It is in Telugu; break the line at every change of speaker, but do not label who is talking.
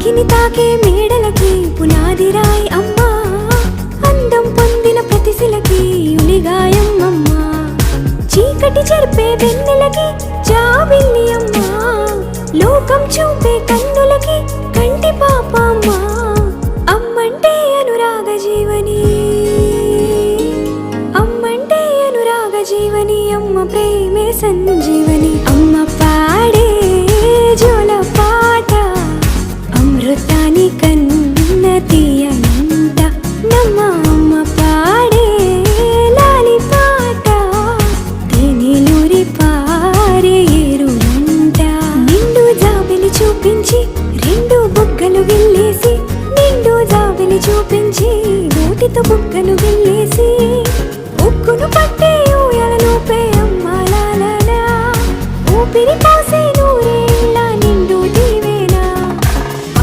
ఉనికిని తాకే మేడలకి పునాది రాయి అమ్మా, అందం పొందిన ప్రతిశిలకి ఉలిగాయం అమ్మా, చీకటి చెరిపే వెన్నెలకి జాబిల్లి అమ్మా, లోకం చూపే కన్నులకి కంటి పాప అమ్మా. అమ్మంటే అనురాగ జీవని, అమ్మంటే అనురాగ జీవని, అమ్మ ప్రేమే సంజీవని. అమ్మ పాడే జోల పాట అమృతాని కన్న తీయనంట, నమ్మ అమ్మ పాడే లాలి పాట తేనెలూరి పారే ఏరులంట. నిండు జాబిలి చూపించి రెండు బుగ్గలు గిల్లేసి, నిండు జాబిలి చూపించి నోటితో బుగ్గలు